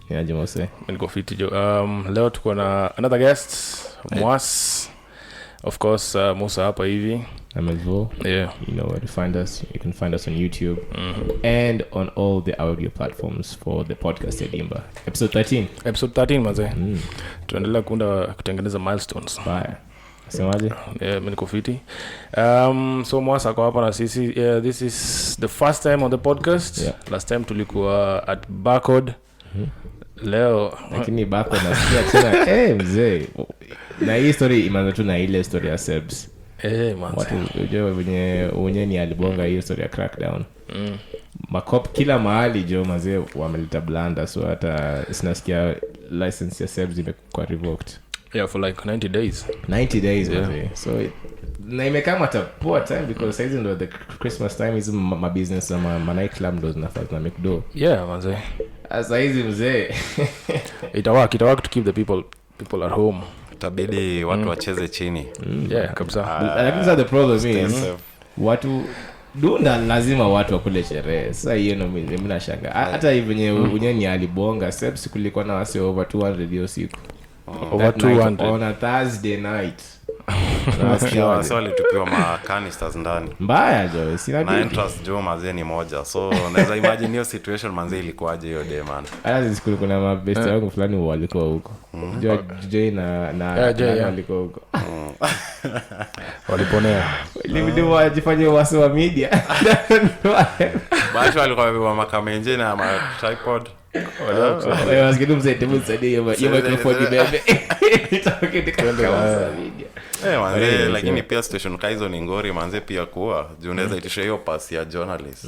Niaje mose. Niko fiti jo. Leo tuko na another guest, Mwas. Of course, Musa hapa hivi. I'm Evo. Yeah. You know where to find us. You can find us on YouTube and on all the audio platforms for the podcast at Dimba. Episode 13. Episode 13 maze. Tuendelea kutengeneza milestones. Bye. Semaje? Yeah, mimi niko fiti. So Mwas ako hapa na sisi. This is the first time on the podcast. Yeah. Last time tulikuwa at Barcode. Leo lakini Barcode nasikia tena mzee. Na hii story imeanza tu na ile story ya Sebs. Watu unajua wenye ni alibonga hiyo story ya crackdown. Makop kila mahali jo mazee wameleta blanda, so hata sinasikia license ya Sebs imekuwa revoked. Yeah, for like 90 days. 90 days, yeah. So na imekama at a poor time because season ndo the Christmas time is my business na my night club ndo zinafanya na make do. Yeah, manze. Asa hizi mzee. Itawak to keep the people at home. Itabidi watu wacheze chini. Yeah, kabisa. Lakini the problem is watu dunda lazima watu wakule sherehe. Sasa hiyo ndo mimi nashanga. Hata hivi wenyewe ni alibonga Sebs kulikuwa na wase over 200 hiyo siku. Over 200 on a Thursday night. Nasikia swali tukiwa makanisters ndani. Mbaya jo, sina na interest jo mazee ni moja. So unaweza imagine hiyo situation manze ilikuwaje hiyo day man. Hata siku kuna mabest yangu fulani walikuwa huko. Jo na walikuwa huko. Waliponea. Ilibidi wajifanye wase wa media. Baadhi walikuwa wamebeba makamenje na tripod. I was getting msaidie hiyo microphone bebe. Manze lakini pia station kaizo ni ngori manze pia kuwa juu unaweza itisha hiyo pass ya journalist.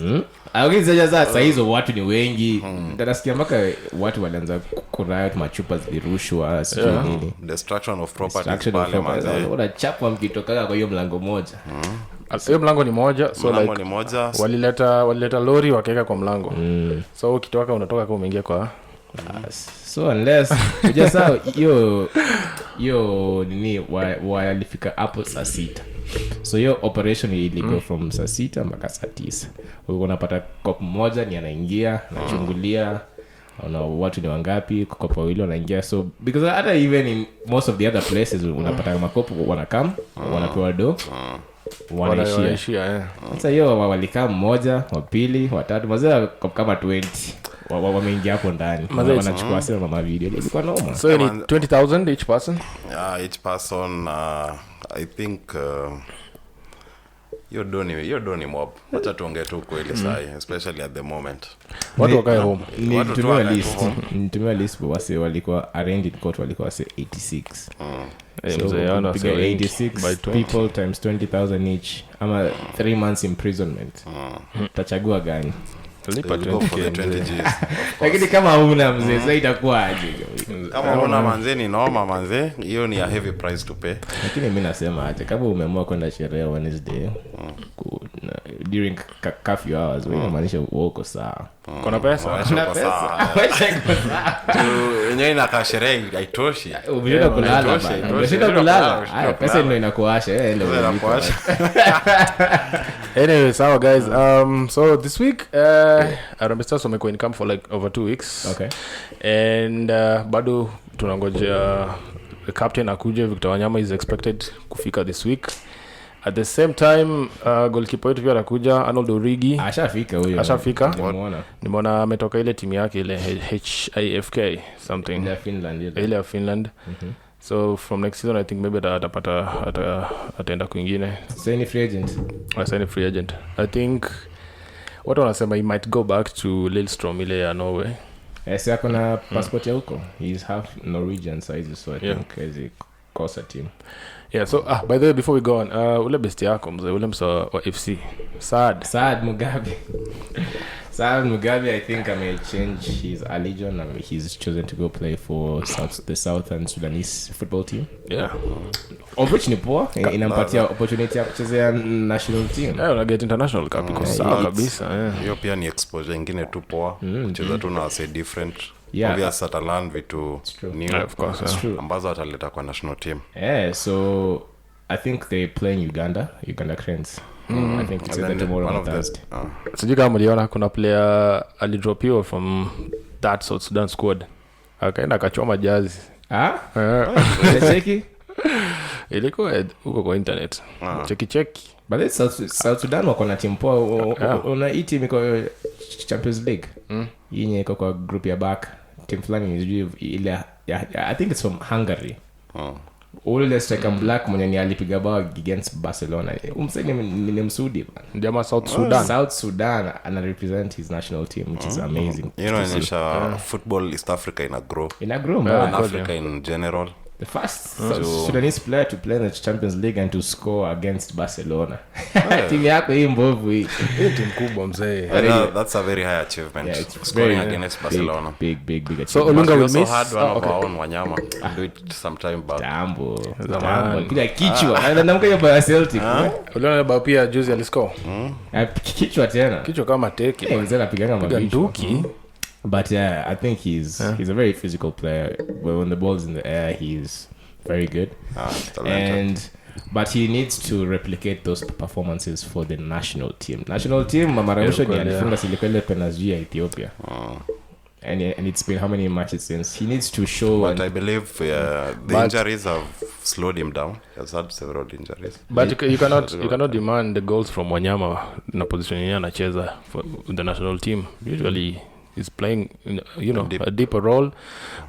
Akizaja sasa hizo watu ni wengi. Nasikia mpaka watu walianza kuriot machupa zilirushwa sio nini. Destruction of property pale manze. Unachapwa mkitoka kwa hiyo mlango moja. Hiyo mlango ni moja, so mlango like ni moja. Walileta lori wakaweka kwa mlango. So ukitoka unatoka kama umeingia kwa so unless just hiyo nini walifika hapo saa 6. So hiyo operation iligo from saa 6 mpaka saa 9. Wewe unapata cop moja ni anaingia anachungulia una watu ni wangapi, kopo wawili wanaingia. So because hata even in most of the other places unapata makopo wanakam wanapewa do wanaishia. Sasa hiyo walikaa mmoja, wa pili, wa tatu, mazee kama 20 wameingia hapo ndani. Wanachukua sema mama video ilikuwa normal. So ni 20,000 each person. Yeah, each person I think hiyo doni mob. Acha tuongee tu kweli sasa, especially at the moment. Watu wakae home. Nitumia list wase walikuwa arraigned in court walikuwa 86. So 86 people times 20,000 each ama 3 months imprisonment. Tachagua gani? Lipa 20 Gs. Lakini kama huna mzee sasa itakuwa aje? Kama huna manze ni noma manze, hiyo ni a heavy price to pay. Lakini mimi nasema aje kama umeamua kwenda sherehe Wednesday during curfew hours wewe maanisha uko sawa. Kuna pesa. Yenyewe inakaa sherehe haitoshi. Umeshinda kulala. Pesa ndio inakuasha. Ndio inakuasha. Anyway, so guys, so this week Harambee Stars wamekuwa in camp for like over 2 weeks. Okay. And bado tunangojea the captain akuje. Victor Wanyama is expected kufika this week. At the same time goalkeeper wetu pia anakuja, Arnold Origi. Ashafika huyo. Nimeona ametoka ile timu yake ile HIFK something. Ile ya Finland. So from next season I think maybe ataenda kwingine. Sign free agent. I think watu wanasema he might go back to Lillestrøm ile ya Norway. Yes, akona passport ya huko. He is half Norwegian size, so I think is a Kosa team. Yeah, so by the way before we go on, ule best yako mzee ule msa wa FC Saad Mugabe I think I may change his allegiance and he's chosen to go play for the Southern Sudanese football team. Yeah. Which ni poa inampatia opportunity ya kuchezea national team. Yeah, get international cup because sawa kabisa. Hiyo pia ni exposure nyingine tu poa. Kucheza tu na say different. Yeah. Obvious Catalan vitu new, of course, ambazo ataleta kwa national team. Yeah, so I think they play in Uganda Cranes. I think it's tomorrow on Thursday. Sijui kama mliona kuna player alidropiwa from that South Sudan squad. Akaenda akachoma jazi. Cheki Ilikuwa huko kwa internet. Cheki. But it's South Sudan wako na team poa. Una hii team iko Champions League. Yenye iko kwa group ya back. Team fulani ile I think it's from Hungary. Ule striker black mwenye ni alipiga bao against Barcelona. Umseni ni Msudi bana. Jamaa South Sudan ana represent his national team, which is amazing. You know, in football East Africa in Africa in general. The first Sudanese player to play in the Champions League and to score against Barcelona. Team yako hii mbovu hii. Hii team kubwa mzee. That's a very high achievement. Scoring against Barcelona. Big achievement. So Olunga will miss. Had one of our own Wanyama do it sometime back. Jambo. Kila kichwa. Anaamka hiyo kwa Celtic. Uliona bao pia juzi aliscore. Kichwa tena. Kichwa kama teke. Mzee anapiganga mabichi. But I think he's a very physical player. When the ball's in the air, he's very good. But he needs to replicate those performances for the national team. National team, Maramusho ni alifunga Silikele penalty ya Ethiopia. And it's been how many matches since? He needs to show. But I believe the injuries have slowed him down. He has had several injuries. But you cannot demand the goals from Wanyama na position yeye anacheza for the national team. Usually is playing a deeper role.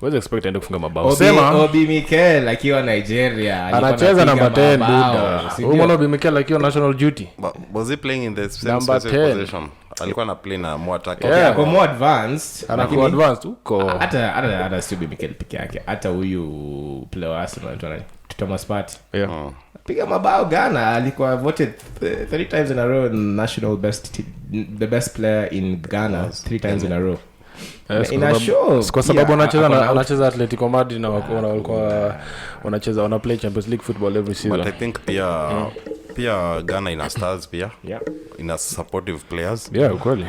Was expected to kufunga mabao. Obi Mikel akiwa Nigeria anacheza number 10 buda. Umeona Obi Mikel akiwa national duty. But was he playing in the same position? Alikuwa na play na more attack. Yeah, kwa more advanced. Anakuwa advanced huko. Hata Obi Mikel peke yake. Hata huyu player wa Arsenal anaitwa Thomas Partey. Yeah. Piga mabao Ghana alikuwa voted 3 times in a row the best player in Ghana 3 times in a row. In a show kwa sababu anacheza Atletico Madrid na walikuwa wana play Champions League football every season. But I think pia Ghana ina stars pia. Yeah. Ina supportive players. Yeah, kweli.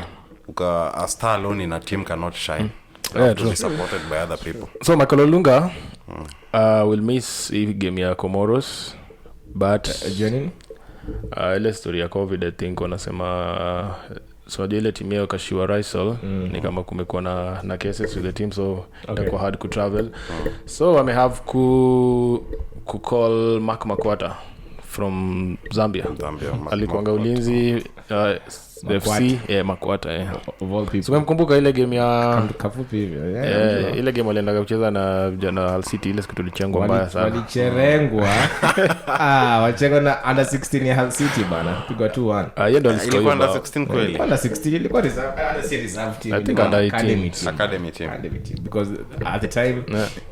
A star alone in a team cannot shine. Yeah, to be supported by other people. So Michael Olunga will miss hii game ya Comoros. But ile story ya COVID I think wanasema so ile timu yao kashiwa Rysel ni kama kumekuwa na cases with the team, so itakuwa hard to travel. So I may have to call Mark Makwata from Zambia. Alikuanga ulinzi the FC Makwata of all people. So mkumbuka ile game ya kafupi hivi. Ile game walienda kucheza na Hull City, ile siku tulichengwa mbaya sana. Walicherengwa. Wachengwa na under 16 ya Hull City bana. Pigwa 2-1. Yeye ndo aliscore under 16 kweli. Under 16 ilikuwa reserve team. I think under 18 academy team. Because at the time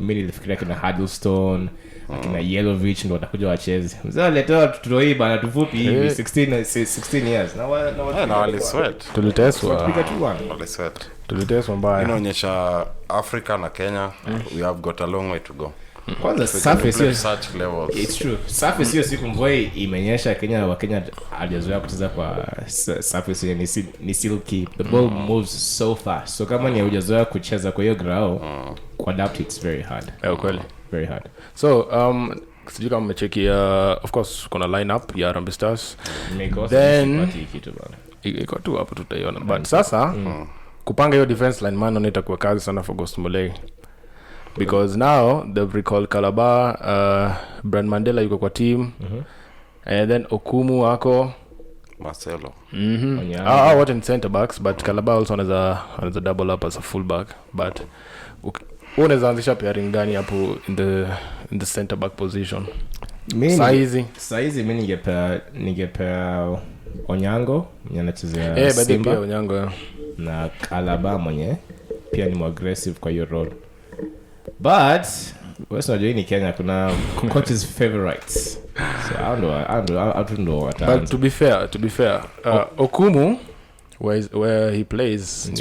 mimi nilifikiria kuna Huddlestone akina Yellovich ndo watakuja wacheze. Mzee letoa tutoi bana tufupi hivi 16 years. Na wale sweat. Tuliteswa. Wale sweat. Tuliteswa mbaya. Inaonyesha Africa na Kenya we have got a long way to go. Kwanza surface hiyo such levels. It's true. Surface hiyo siku mvua imenyesha Kenya hajazoea kucheza kwa surface ni silky. The ball moves so fast. So kama ni hujazoea kucheza kwa hiyo ground, adapt it's very hard. Kweli. Very hard. So sijui kama mmecheki of course kuna lineup ya Harambee Stars. Then iko tu hapo tutaiona. But sasa kupanga hiyo defense line man itakuwa kazi sana for Ghost Mulee. Because now they've recalled Calabar, Brand Mandela yuko kwa team. And then Okumu wako Marcelo. What in center backs, but Calabar also has a double up as a full back. But unaweza anzisha pairing gani hapo in the center back position? Saizi mimi ningepea Onyango mwenye anachezea Simba. Pia Onyango na Calabar mwenye pia ni more aggressive kwa hiyo role. But unajua ni Kenya kuna coach's favorites. So I don't know what. But to be fair, Okumu where he plays in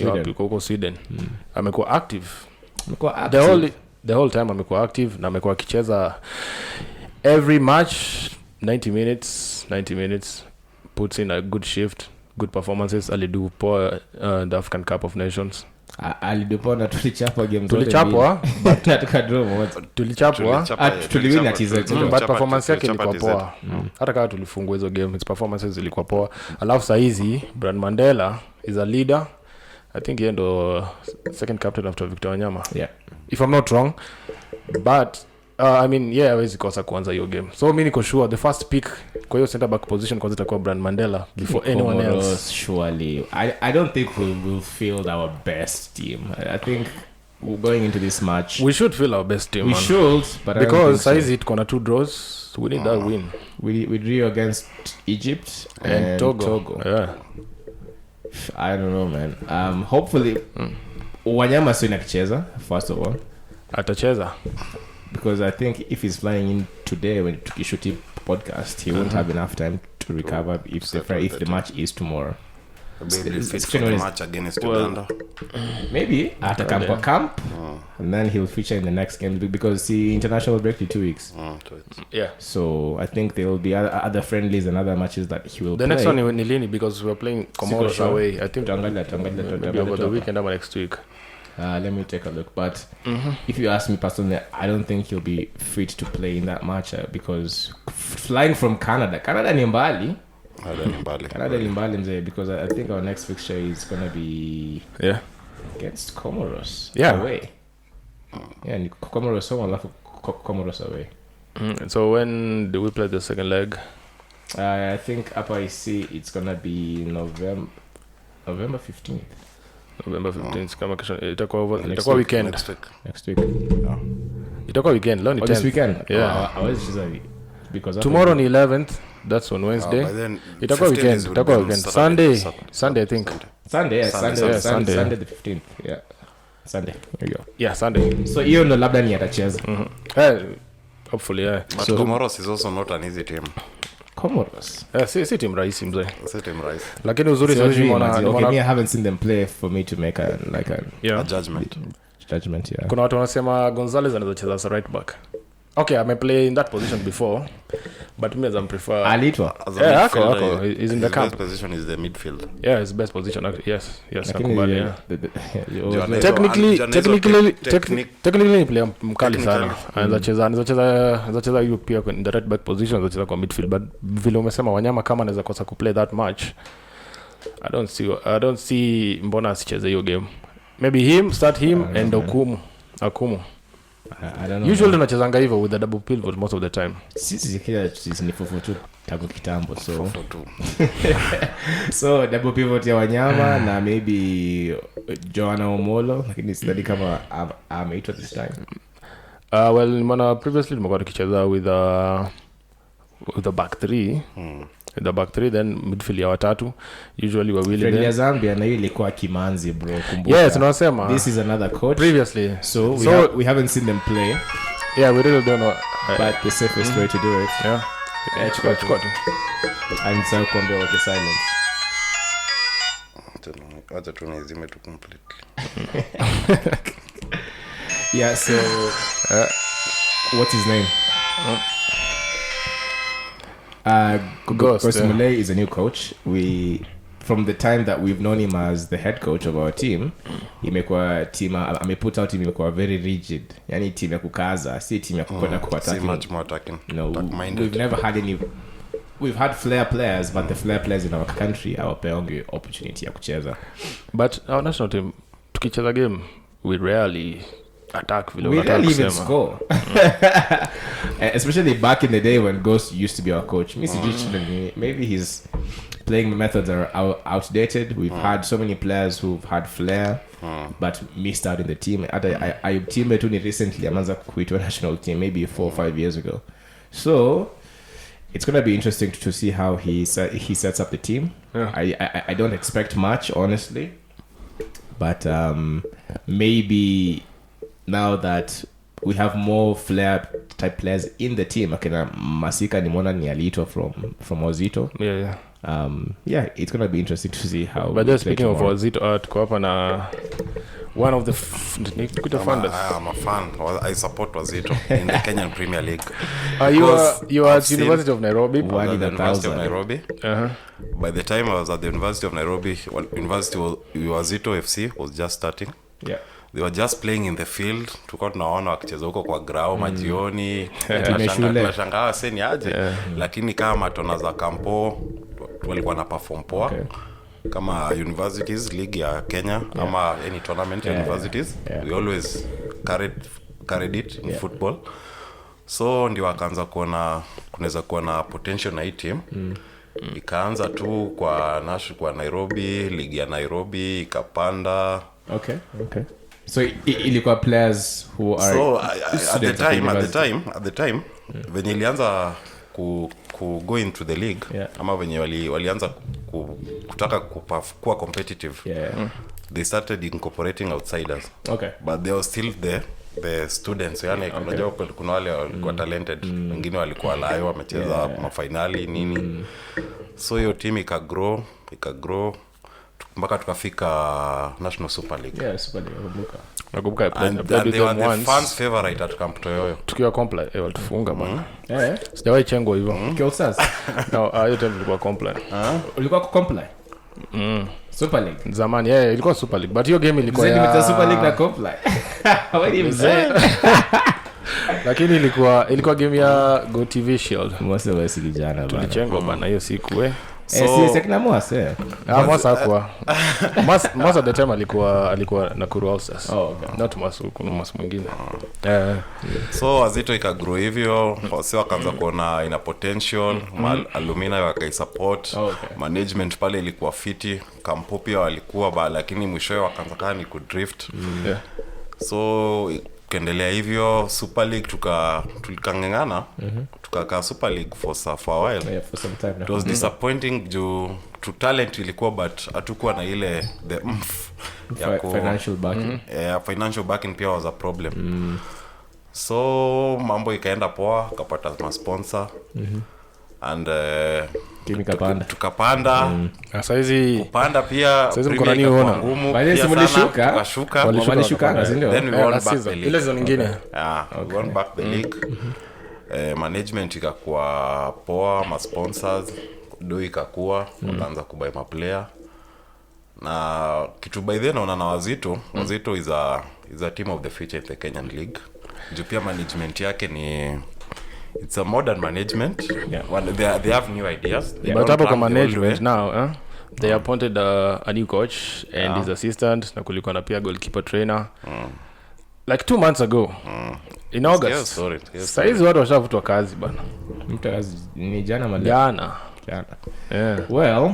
Sweden. Amekuwa active. The whole time amekuwa active na amekuwa akicheza every match 90 minutes puts in a good shift, good performances. Alidu poa the African Cup of Nations. Alidopona tulichapwa game zote. Tulichapwa but nataka draw moja. Tuliwin at TZ. But performance yake ilikuwa poa. Hata kama tulifungwa hizo game, its performances ilikuwa poa. Alafu saa hizi Brand Mandela is a leader. I think he ndo second captain after Victor Wanyama. Yeah. If I'm not wrong. But I mean, yeah, hawezi kosa kuanza hiyo game. So mimi niko sure the first pick kwa hiyo center back position kwanza itakuwa Brand Mandela before anyone else. Surely. I don't think we'll field our best team. I think we're going into this match. We should field our best team. We man. should, but because size it kona 2 draws. We need that win. We drew against Egypt and Togo. Yeah. I don't know, man. Hopefully Wanyama sio inakicheza first of all. Atacheza. Because I think if he's flying in today when tukishuti podcast, he won't have enough time to recover if the match is tomorrow. Maybe fit for the match against Uganda. Maybe at a camp and then he'll feature in the next game because the international break in 2 weeks. Yeah. So I think there will be other friendlies and other matches that he will play. The next one ni lini because we're playing Comoros away. I think over the weekend or next week. Let me take a look. But if you ask me personally, I don't think he'll be fit to play in that match because flying from Canada ni mbali. Canada ni mbali mzee because I think our next fixture is going to be against Comoros away. Yeah, Comoros home alafu Comoros away. So when do we play the second leg? I think hapa I see it's going to be November 15th. November 15th kama kesho itakuwa weekend next week. Itakuwa weekend leo ni 10th this weekend. Yeah. I was just because tomorrow ni 11th, that's on Wednesday. Itakuwa weekend, Sunday I think. Sunday the 15th. Yeah. Sunday. There you go. Yeah, Sunday. So hiyo ndo labda ni atacheza. Hopefully yeah. But so, Comoros is also not an easy team. Comoros. Si team rahisi mzee. Si team rahisi. Lakini uzuri sasa nimeona I haven't seen them play for me to make a judgment. Yeah. Kuna watu wanasema Gonzalez anaweza cheza as right back. Okay, I play in that position before, but me as I prefer Alitwa. Ako. He's in the camp. His best position is the midfield. Yeah, his best position. Yes. Nakubali. Technically player mkali sana. Anaweza cheza hiyo pia in the right back position, anaweza cheza kwa midfield, but vile umesema Wanyama kama anaweza kosa kuplay that match. I don't see mbona asicheze hiyo game. Maybe start him and Akumu. I don't know. Usually tunachezanga hivyo with the double pivot most of the time. Sisi kila sisi ni 4-4-2 tangu kitambo so 4-4-2. So double pivot ya Wanyama na maybe Joanna Omolo lakini sidhani kama ameitwa this time. Well nimeona previously tumekuwa tukicheza with the back 3. The back 3 then midfield ya watatu usually wawili then ya Zambia na hiyo ilikuwa Kimanzi bro kumbuka. Yes tunasema this is another coach previously so we haven't seen them play. Yeah, we really don't know but the safest way to do it. Chukua tu and so kuambia wake silence. Wacha tunazime tu completely. Yeah, so what's his name? Ghost Malay is a new coach. From the time that we've known him as the head coach of our team, imekuwa team ameput out imekuwa very rigid. Yani team ya kukaza, si team ya kukwenda kwa attacking. Si much more attacking. No, we've never had any. We've had flair players, but the flair players in our country hawapeongi opportunity ya kucheza. But our national team tukicheza game we rarely attack vile we rarely even score. Especially back in the day when Ghost used to be our coach. Maybe his playing methods are outdated. We've had so many players who've had flair but missed out in the team. I team between recently amanza kuitwa national team maybe 4 or 5 years ago. So it's going to be interesting to see how he sets up the team. I don't expect much honestly, but maybe now that we have more flair type players in the team, akina Masika nimeona ni aliitwa from Ozito. Yeah, it's going to be interesting to see how. But just speaking of Ozito, tuko hapa na one of the founders. I'm a fan. I support Ozito in the Kenyan Premier League. You are at University of Nairobi. University of Nairobi. By the time I was at the University of Nairobi, Ozito FC was just starting. Yeah. They were just playing in the field. Tulikuwa tunaona wakicheza huko kwa grao majioni. Tunashangaa seni aje. Lakini kama tona za kampo walikuwa na perform poa. kama universities league ya Kenya ama any tournament universities we always carried it in football. So ndio akaanza kuona kunaweza kuwa na potential na hii team. Ikaanza tu kwa Nairobi, ligi ya Nairobi ikapanda. Okay. So ilikuwa players who are so at the time when ilianza ku go into the league ama when walianza kutaka kuwa competitive. They started incorporating outsiders. Okay. But they were still the students, yani unajua kuna wale walikuwa talented, wengine walikuwa layo wamecheza mafinali nini. So hiyo team ikagrow mpaka tukafika National Super League. Super League nakumbuka and they were the fans favorite at Camp Toyoyo. Tukiwa comply watufunga bana. Sijawahi chengwa hivyo. Kiosas. No, hiyo time ilikuwa comply. Ulikuwa comply? Super League. Zamani ilikuwa Super League, but hiyo game ilikuwa ya Super League na comply. Hawali mzee. Lakini ilikuwa game ya Go TV Shield. Mwase wasi kijana bana. Tulichengwa bana hiyo siku So sekina Mwas Mwas hakuwa. Mwas at the time alikuwa na Kuru All-Stars. Not Mwas, kuna Mwas mwingine. So Wazito ikagrow hivyo, wasi wakaanza kuona ina potential, alumni wakaisupport, management pale ilikuwa fiti, kampo pia walikuwa lakini mwishowe wakaanza kaa ni kudrift. So kuendelea hivyo Super League tulikangangana tukakaa Super League for a while. For some time now. It was disappointing due to talent ilikuwa but hatukuwa na ile the financial backing. Financial backing pia was a problem. So mambo ikaenda poa, kapata ma sponsor and tukapanda. Sasa hizi kupanda pia mko nani unaona ngumu pia sana tukashuka walishuka ndio then we won back the league. Ile zone nyingine we won back the league. Management ikakuwa poa, ma sponsors do ikakuwa wakaanza kubuy ma player na kitu by then naona na Wazito is a team of the future in the Kenyan league. Jupia management yake ni it's a modern management. They have new ideas. But hapo kwa management now they appointed a new coach and his assistant na kulikuwa na pia goalkeeper trainer like 2 months ago in August. Sasa hizi watu washafutwa kazi bana. Mtazi ni jana. Well,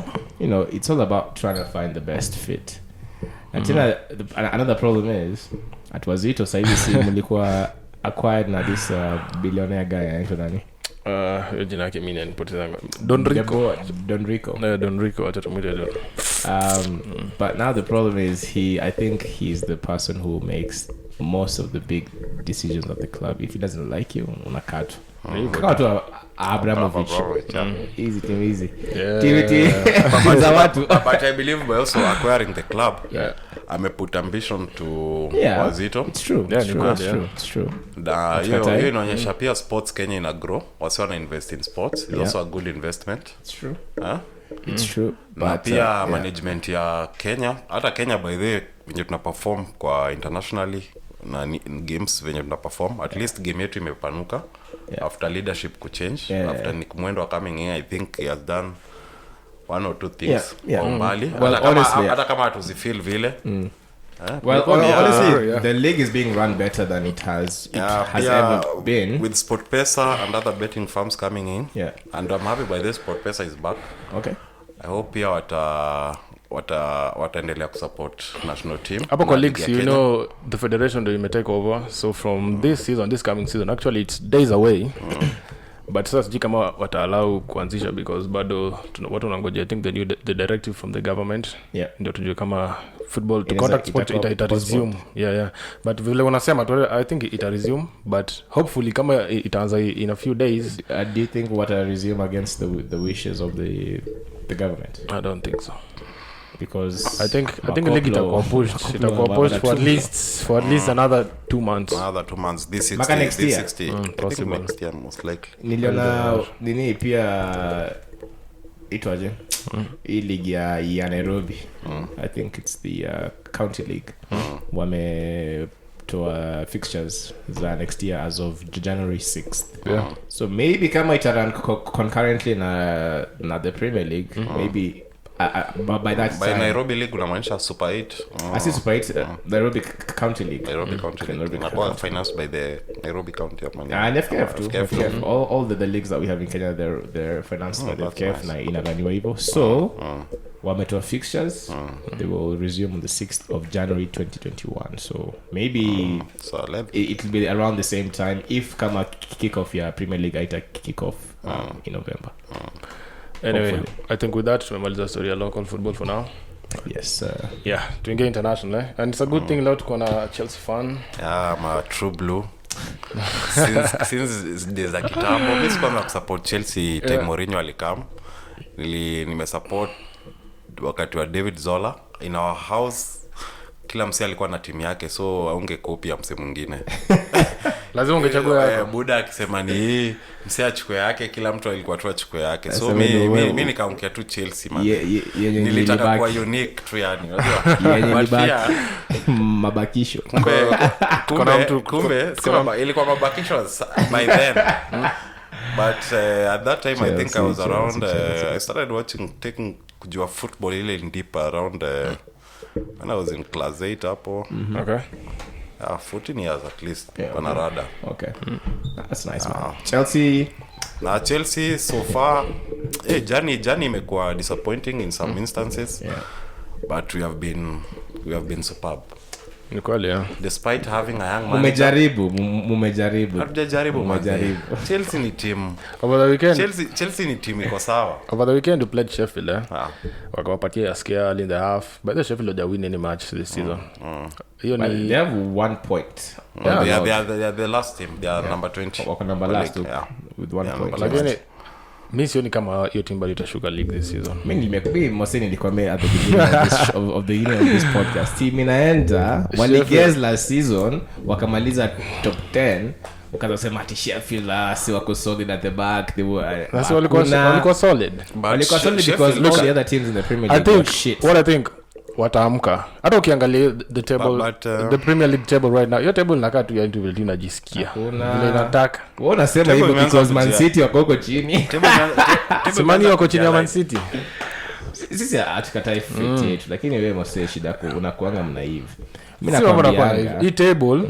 it's all about trying to find the best fit. And another problem is at Wazito saizi si mlikuwa acquired na this billionaire guy anaitwa nani? Jina yake mimi nilipoteza. Don Rico acha tumuite Don. But now the problem is I think he's the person who makes most of the big decisions of the club. If he doesn't like you, unakat. Kama tu Abramovich. Easy. But I believe by also acquiring the club. Ameput ambition to Wazito. It's true. It's true. Hiyo inaonyesha pia sports Kenya ina grow. Wasi wana invest in sports. It's also a good investment. It's true. It's true. But pia management ya Kenya, hata Kenya by the way venye tuna perform kwa internationally na games venye tuna perform, at least game yetu imepanuka after leadership ku-change. After Nick Mwendo coming in, I think he has done one or two things mbali. Hata kama hatuzifeel vile. Honestly, the league is being run better than it has ever been. With SportPesa and other betting firms coming in. And I'm happy by this SportPesa is back. Okay. I hope pia wataendelea kusupport national team. Hapo kwa leagues, the federation ndio imetake over. So from this coming season, actually it's days away. But sasa sijui kama wataalau kuanzisha because bado watu wanangoja I think the directive from the government ndio tujue kama football to contact sport ita resume. But vile wanasema I think ita resume but hopefully kama itaanza in a few days. Do you think what resume against the wishes of the government? I don't think so. Because I think the league itakuwa pushed for at least another 2 months. This 60 possible next year most likely. Niliona nini pia itwaje hii league ya Nairobi. I think it's the county league. Wametoa fixtures za next year as of January 6th. So maybe kama itarun concurrently na the Premier League, maybe by that by time Nairobi League unamaanisha Super 8. I see Super 8 Nairobi County League. Nairobi County League. Inakuwa financed by the Nairobi County of Mani. And FKF too. FKF. All the leagues that we have in Kenya, they're financed by the FKF na inaganiwa hivyo. So wametoa fixtures. They will resume on the 6th of January 2021. So maybe So it will be around the same time if kama kick off ya Premier League aita kick off in November. Anyway, Hopefully. I think with that tumemaliza story ya local football for now. Yes. Yeah, tuingie international and it's a good thing leo tuko na Chelsea fan. Yeah, I'm a true blue. since days za kitambo mimi sikuwa kusupport Chelsea time Mourinho alikam. Nimesupport wakati wa David Zola in our house. Kila msee alikuwa na timu yake, so aunge copy ya msee mwingine. Lazima ungechagua yako. Buda akisema ni msee achukue yake, kila mtu alikuwa tu achukue yake. So mimi nikaongea tu Chelsea man. Nilitaka kuwa unique tu yani. Unajua? Mabakisho. Kumbe ilikuwa mabakisho by then. But at that time Chelsea, I think I was around I started taking kujua football ile deep around when I was in class 8 hapo. Okay. 14 years at least on a radar. Okay. That's nice man. Chelsea so far journey imekuwa disappointing in some instances. But we have been superb. Ni kweli despite having a young man. Mumejaribu. Hatujajaribu. Chelsea ni team. Over the weekend Chelsea ni team iko sawa. Over the weekend we played Sheffield wakawapatia scare early in the half, but the Sheffield don't win any match this season. They have 1 point. They are the last team. They are number 20. Wako number last with 1 point. Lakini mimi sioni kama hiyo team bali itashuka league this season. Mimi mostly nilikwambia at the beginning of this podcast. Team inaenda waligez last season wakamaliza top 10 ukazasema ati Sheffield si wako solid at the back. They were walikuwa solid. Walikuwa solid because all the other teams in the Premier League were shit. What I think wataamka hata ukiangalia the table the Premier League table right now, your table inakaa tu ya ndio vile inajisikia vile inataka. Wewe unasema hivyo because Man City wako huko chini. Simani wako chini ya Man City. Sisi atakatai 58 lakini wewe mose shida yako unakuanga mnaive. Mimi nakwambia hii table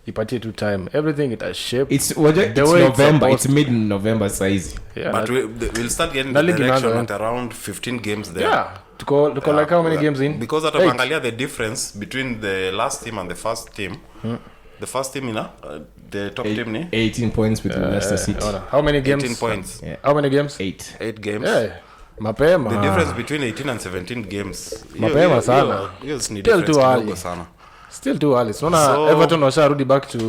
ipatie tu time, everything it has shape. It's November, it's mid November size. But we'll start getting the direction at around 15 games there. Tuko like how many games in? Because ataangalia the difference between the last team and the first team. The first team the top team ni 18 points with Leicester City. How many games? 18 points. How many games? 8 games. Mapema. The difference between 18 and 17 games. Mapema sana. Still too early. Still too early. So Everton washarudi back to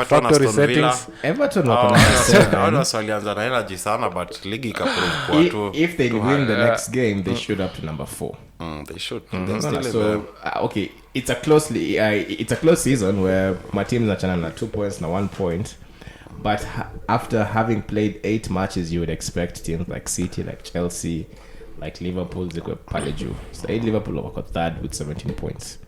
factory settings. Everton wako na walianza na energy sana but league ikaprove kwa tu. If they win the next game they should up to number 4. They should. So okay, it's a close season where my teams are chana na 2 points na 1 point. But after having played 8 matches, you would expect teams like City, like Chelsea, like Liverpool, they go pale juu. So Liverpool wako third with 17 points.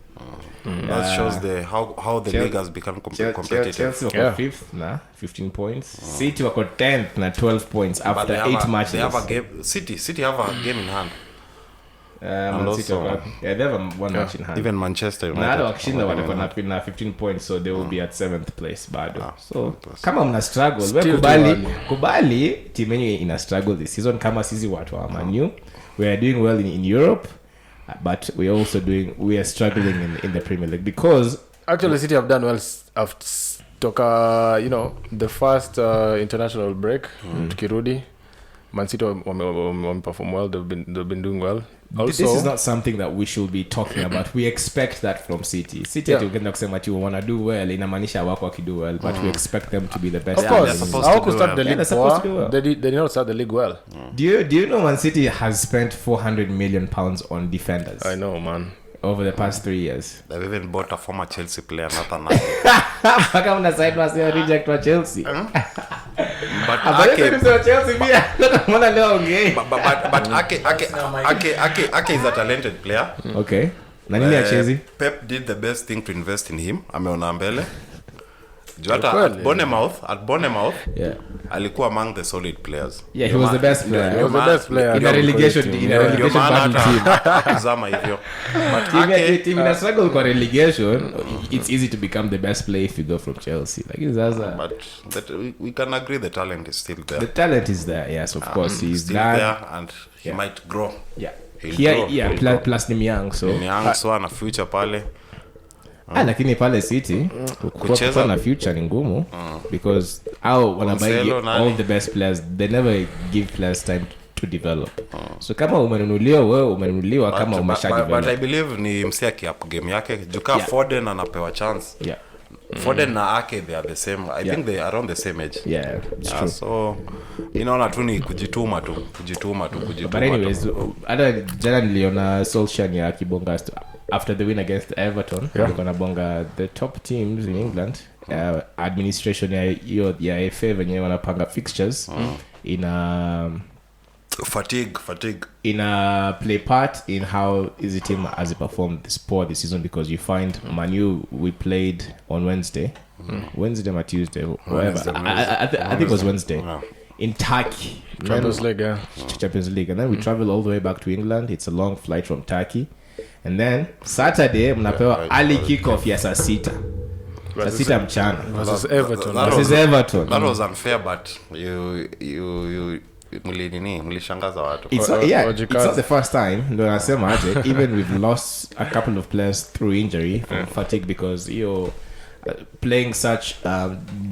That shows how the league has become competitive. Chelsea wako 5th na 15 points. City wako 10th na 12 points after 8 matches. They have a game. City have a game in hand. They have one match in hand. Even Manchester United. Na wakishinda watakuwa na 15 points, so they will be at 7th place bado. So kama mna struggle, wewe kubali team yenyewe ina struggle this season kama sisi watu wa Man U. We are doing well in Europe, but we are struggling in the Premier League because actually City have done well after the first international break. Tukirudi Man City perform well. They've been doing well. Also, this is not something that we should be talking about. We expect that from City. Tukienda kusema ati wanna do well inamaanisha wako wakido well, but we expect them to be the best. Of course, how could start the league? They did not start the league well. Do you know Man City has spent 400 million pounds on defenders? I know, man. Over the past 3 years. They've even bought a former Chelsea player, Nathan. Paka mna side was reject wa Chelsea. But Ake is a talented player. Okay. Na nini achezi? Pep did the best thing to invest in him. Ameona mbele. Juata at Bournemouth Yeah. alikuwa among the solid players. Yeah, he was the best player. He was the best player. In a relegation battle team. Kuzama hivyo. Team in a struggle for relegation, it's easy to become the best player if you go from Chelsea. Like it's but we can agree the talent is still there. the talent is there. Yes, of course, he's still that. there and he might grow. Yeah. He'll grow. Plus ni young, so Ni young, so ana future pale. lakini pale City kucheza na future ni ngumu because wanabai all the best players, they never give players time to develop. So kama umenunuliwa kama umesha develop. But I believe ni msiaki up game yake juka Foden anapewa chance. Yeah. Foden na Ake they are the same. I think they are around the same age. Yeah, it's true. So inaona tu ni kujituma tu. But anyways, hata jana niliona Solskjaer ya kibonga after the win against Everton. Alikuwa bonga the top teams in England. Administration ya FA venye wanapanga fixtures fatigue play part in how is the team has performed this season, because you find Manu we played on Wednesday or Tuesday, whatever. I think it was Wednesday. In Turkey, Champions League, and then we travel all the way back to England. It's a long flight from Turkey, and then Saturday mnapewa early kickoff ya saa sita mchana versus Everton. That was unfair, but you mlishangaza watu. It's not the first time. Ndo nasema aje, even we've lost a couple of players through injury from fatigue, because you're playing such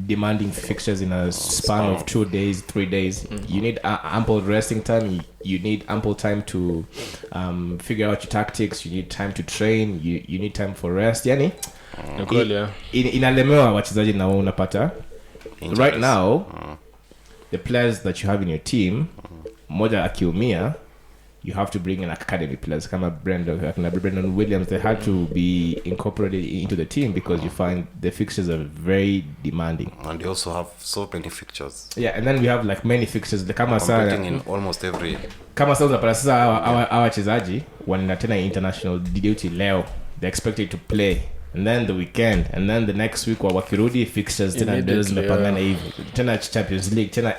demanding fixtures in a span of 2 days, 3 days. You need ample resting time. You need ample time to figure out your tactics. You need time to train. You need time for rest. Yani inalemewa wachezaji na unapata right now the players that you have in your team, moja akiumia, you have to bring in academy players kama Brendan Williams. They had to be incorporated into the team because you find the fixtures are very demanding, and they also have so many fixtures. Yeah, and then we have like many fixtures. The kama saa in almost every kama saa unapata sasa hawa wachezaji wanaenda tena international duty leo, they're expected to play, and then the weekend, and then the next week wakirudi fixtures tena zimepangana hivi, tena Champions League, tena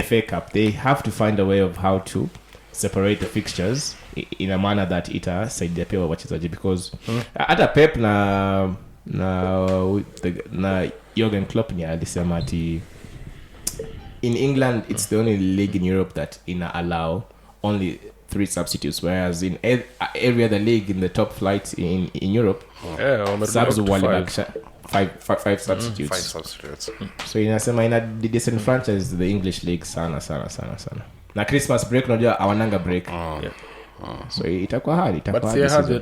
FA Cup. They have to find a way of how to separate the fixtures in a manner that itasaidia pia wachezaji, because hata Pep na Jurgen Klopp ni alisema ati in England it's the only league in Europe that allow only 3 substitutes, whereas in every other league in the top flight in Europe, subs were 5 substitutes. 5 substitutes. So inasema ina disenfranchise the English league sana. Na Christmas break unajua awananga break. So itakuwa hard. But they're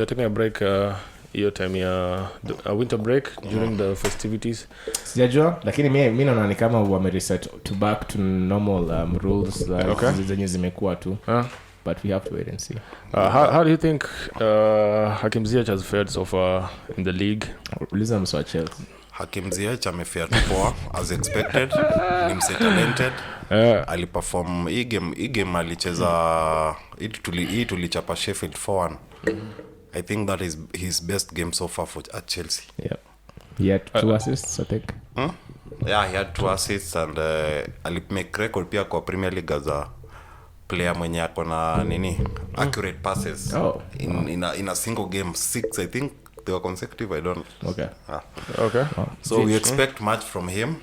taking a break hiyo time ya winter break during the festivities. Sijajua, lakini mimi naona ni kama wamereset to back to normal rules zenye zimekuwa tu. But we have to wait and see. How do you think Hakim Ziyech has fared so far in the league? Uliza mswa Chelsea. Hakim Ziyech amefare poa as expected. Ni mse talented. Aliperform hii game alicheza hii tulichapa Sheffield 4-1. I think that is his best game so far at Chelsea. Yeah. He had 2 assists, I think. Yeah, he had 2 assists, and make record pia kwa Premier League as a player mwenye ako na accurate passes in a single game. 6, I think they were consecutive. I don't. Okay. So we expect much from him.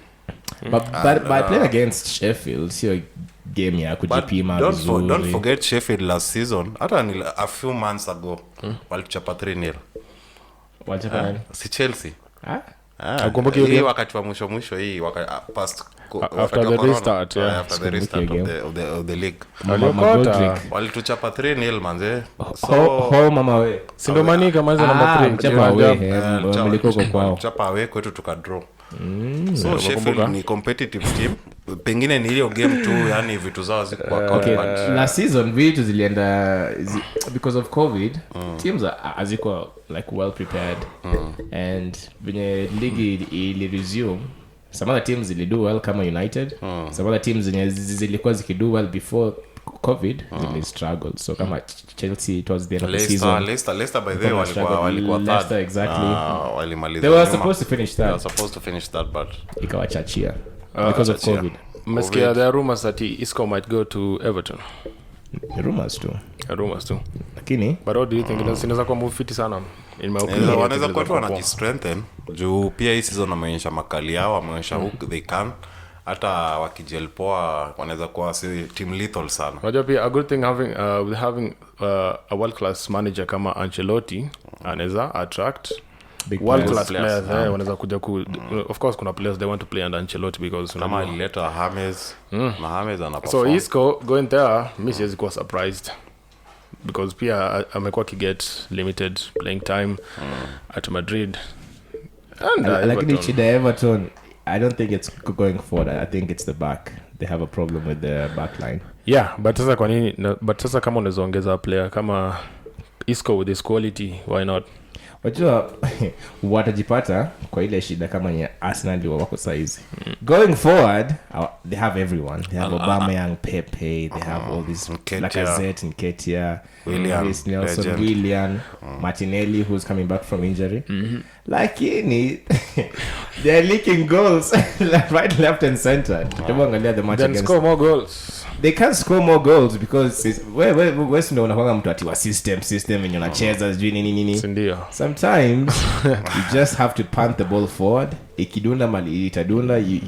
But playing against Sheffield, sio game ya kujipima vizuri. Don't forget Sheffield last season, hata a few months ago, walichapa 3-0. Walichapa nani? Si Chelsea. Ukumbuki hiyo hii wakati wa mwisho hii past after the restart, after the restart of the league. Walituchapa 3-0 manze. So mama we. Sindo mani kama hizo namba 3. Chapa we. Mlikoko kwao. Chapa we kwetu tukadraw. So Sheffield ni competitive team. Pengine ni hiyo game tu, yani vitu zao zikuwa last season vitu zilienda because of COVID. Teams azikuwa like well prepared, and venye ligi ili resume, some other teams zili do well kama United, some other teams zilikuwa zikido well before COVID they struggled, so kama Chelsea it was the end of the season. Leicester by the way walikuwa Leicester, exactly. Walimaliza They were nyuma. supposed to finish They were that, supposed to finish that but ikawachachia because of COVID. Meskia, there are rumors that Isco might go to Everton. Rumors too, lakini but what do you think? Inaweza kuwa move fit sana in my opinion. wanaweza kuwa tu wanajistrengthen juu pia hii season wameonyesha makali yao, wameonyesha who they can. Hata wakijel poa wanaweza kuwa si team lethal sana. Unajua pia a good thing having a world class manager kama Ancelotti anaweza attract world class players. Wanaweza kuja of course kuna players they want to play under Ancelotti because kama ileta James na James anaperform. So Isco going there, Messi is quite surprised because pia amekuwa kiget limited playing time at Madrid. And lakini shida Everton, I don't think it's going forward. I think it's the back. They have a problem with the back line. Yeah, but sasa kwa nini? But sasa kama unaweza ongeza player kama Isco with his quality, why not? Wajua watajipata kwa ile shida kama ya Arsenal wako saizi. Going forward, they have everyone. They have Aubameyang, Pepe, they have all these Lacazette, Nketiah, Chris Nelson, Willian, Martinelli who's coming back from injury. Lakini they're leaking goals right, left and center. Tuangalia the match then against. Score more goals. They can't score more goals because wewe ndio unakuwa mtu ati wa system yenye unacheza sijui nini. Ndio. Sometimes you just have to punt the ball forward. Ikidunda mali itadunda, it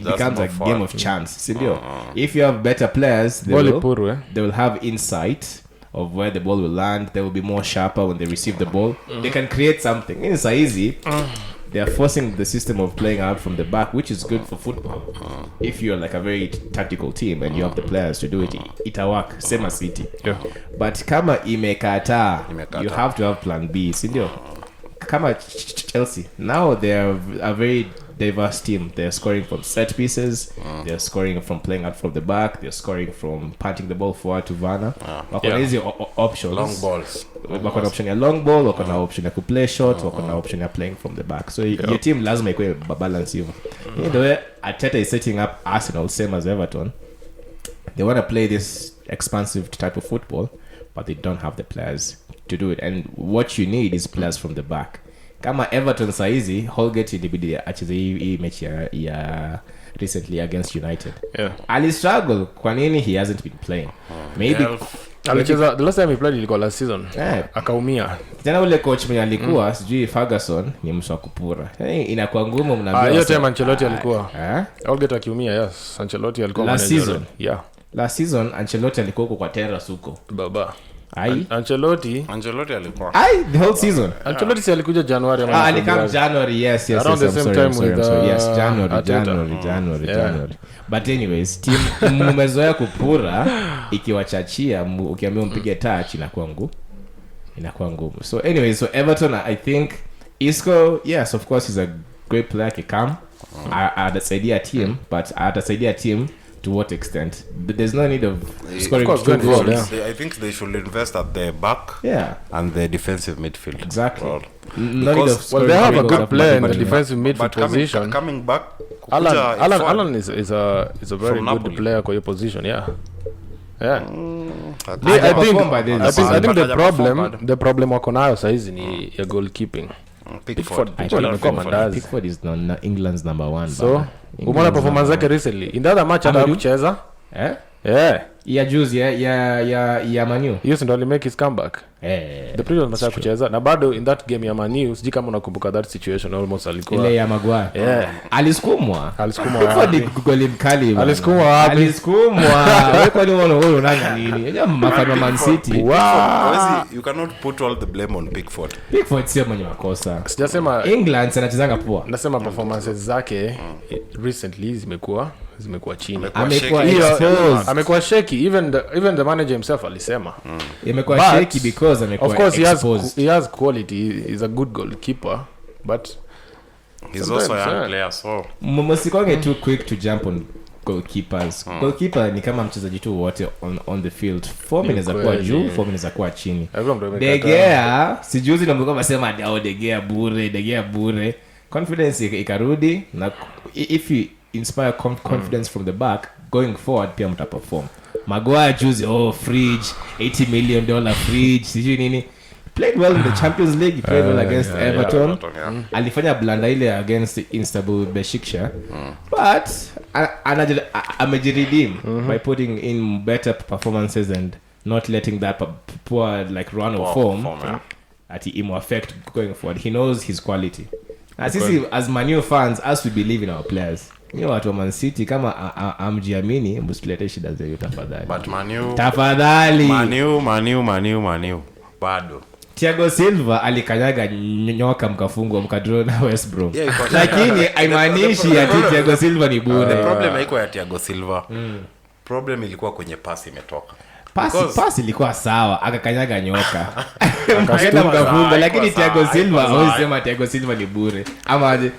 becomes a game of chance. Sindio? If you have better players, they will have insight of where the ball will land. They will be more sharper when they receive the ball. They can create something. It's easy. They are forcing the system of playing out from the back, which is good for football. If you're like a very tactical team and you have the players to do it, it'll work. Same as City. Yeah. But kama imekata, you have to have plan B. Sindio? Kama Chelsea, now they are a very diverse team. They're scoring from set pieces. They're scoring from playing out from the back. They're scoring from punting the ball forward to Werner. Wakona hizi options. Long balls. Wakona option ya long ball, wakona option ya kuplay short, wakona option ya playing from the back. So your team lazima ikuwe balance hivyo. The way Arteta is setting up Arsenal, same as Everton, they want to play this expansive type of football, but they don't have the players to do it. And what you need is players from the back. Kama Everton saizi, Holgate ilibidi acheze hii mechi ya recently against United. Ali struggle, kwa nini he hasn't been playing? Maybe alicheza the last time he played ilikuwa last season. Akaumia. Tena ule coach mwenye alikuwa sijui Ferguson ni mswa kupura. Inakuwa ngumu mnaambia. Hiyo time Ancelotti alikuwa. Holgate akiumia, yes. Ancelotti alikuwa last season. Yeah. Last season Ancelotti alikuwa kwa terrace huko. Baba. Ancelotti alikuwa the whole season. Ancelotti alikuja January ama alikam January, yes around the same time with yes January. But anyways, team mmezoea kupura ikiwachachia ukiambia mpige touch inakuwa ngumu. So anyways, so Everton, I think Isco, yes, of course he's a great player, he come atasaidia team, but atasaidia team to what extent? But there's no need of scoring two goals. I think they should invest at the back and the defensive midfield. Exactly. Well, they have a good player in the defensive midfield position. Coming back, Alan is a very good player for your position. I think the problem wako nayo saizi ni ya goalkeeping. Pickford is England's number one. So umeona performance yake recently in the other match hata kucheza ya juzi ya Manu. Yes, ndo make his comeback. The previous match kucheza na bado in that game ya Manu, siji kama unakumbuka that situation almost alikuwa ile ya Maguire. Alisukumwa wapi? Goli mkali. Alisukumwa wapi? Wewe kwa nini unaona unanga nini? Unajua mafano Man City. You cannot put all the blame on Pickford. Pickford sio mwenye makosa. Sijasema England anachezanga poa. Nasema performances zake recently zimekuwa chini. Amekuwa shaky. Even the manager himself alisema. Imekuwa shaky because amekuwa exposed. Of course he has quality. He's a good goalkeeper, but he's also a young player, so msikonge too quick to jump on goalkeepers. Goalkeeper ni kama mchezaji tu wote on the field. Form inaweza kuwa juu, form inaweza kuwa chini. De Gea sijuzi na mlikuwa mnasema De Gea bure. Confidence ikarudi na if you inspire confidence from the back, going forward pia mtaperform. Maguire juzi fridge $80 million fridge sijui nini. Played well in the Champions League. He played well against Everton. Alifanya blanda ile against Istanbul Besiktas. But amejiredeem by putting in better performances and not letting that poor like run of form at him affect going forward. He knows his quality. As Man U fans, as we believe in our players, watu wa Man City kama amjiamini msilete shida zenu tafadhali. But Man U bado Thiago Silva alikanyaga nyoka mkafungwa mkadraw na West Brom. Lakini haimaanishi ati Thiago Silva ni bure. Problem haiko ya Thiago Silva. Problem ilikuwa kwenye pass imetoka. Pass ilikuwa sawa, akakanyaga nyoka. Akaenda mkafungwa, lakini Thiago Silva hawezi Thiago Silva ni bure. Amaje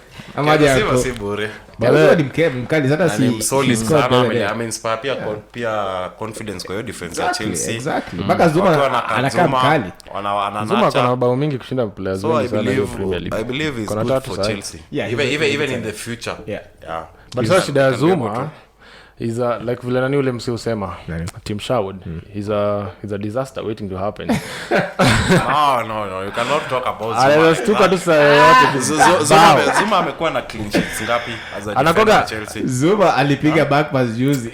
Silva si bure. Bado ni mkali sasa si solid sana ameinspire pia confidence kwa hiyo defense ya Chelsea. Exactly. Baka Zuma anakaa mkali. Zuma kana mabao mingi kushinda players wengi sana in Premier League. I believe he's good for Chelsea. Even in the future. Yeah. But sasa shida ya Zuma is like vile nani ule msi usema Tim Sherwood is a disaster waiting to happen. No, you cannot talk about Zuma amekuwa na clean sheets ngapi as a defender Chelsea. Zuma alipiga back pass juzi.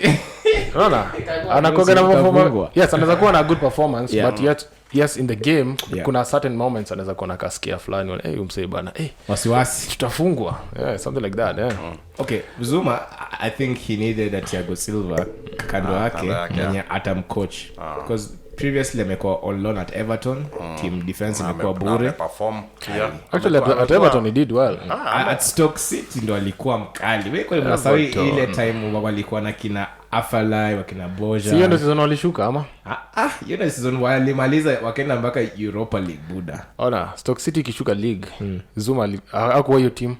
Unaona anakoga na performance. Yes, anaweza kuwa na good performance but yet yes in the game kuna certain moments anaweza kuwa na kaskia fulani umsei bana wasiwasi tutafungwa something like that Okay, Zuma I think he needed a Thiago Silva kando yake mwenye atamcoach because previously amekuwa on loan at Everton. Team defense imekuwa bure. Actually at Everton he did well. At Stoke City ndo alikuwa mkali. Wewe kwa mnasawi ile time walikuwa na kina Afalai wakina Boja. Sio ndo season walishuka ama? Hiyo ndo season walimaliza wakaenda mpaka Europa League buda. Ona Stoke City kishuka league. Zuma hakuwa hiyo team.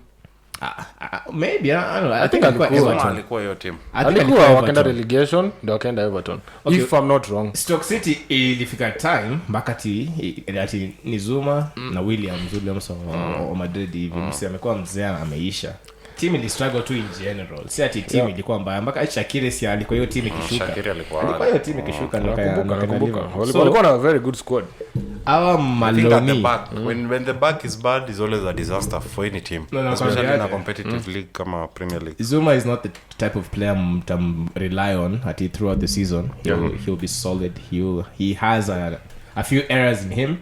Maybe I think alikuwa hiyo team. Alikuwa wakaenda relegation ndio wakaenda Everton. Okay. If I'm not wrong. Stoke City ilifika time mpaka ati ni Zuma na Williams wa Madrid hivi msi amekuwa mzee ameisha. Team ili struggle tu in general. Si ati team ilikuwa mbaya mpaka Shakiri si alikuwa hiyo team ikishuka. Shakiri alikuwa hiyo team ikishuka nakumbuka. Walikuwa na a very good squad. Our Maloni when the back is bad is always a disaster for any team, especially in a competitive league kama Premier League. Zuma is not the type of player rely on throughout the season. He'll be solid. He has a few errors in him.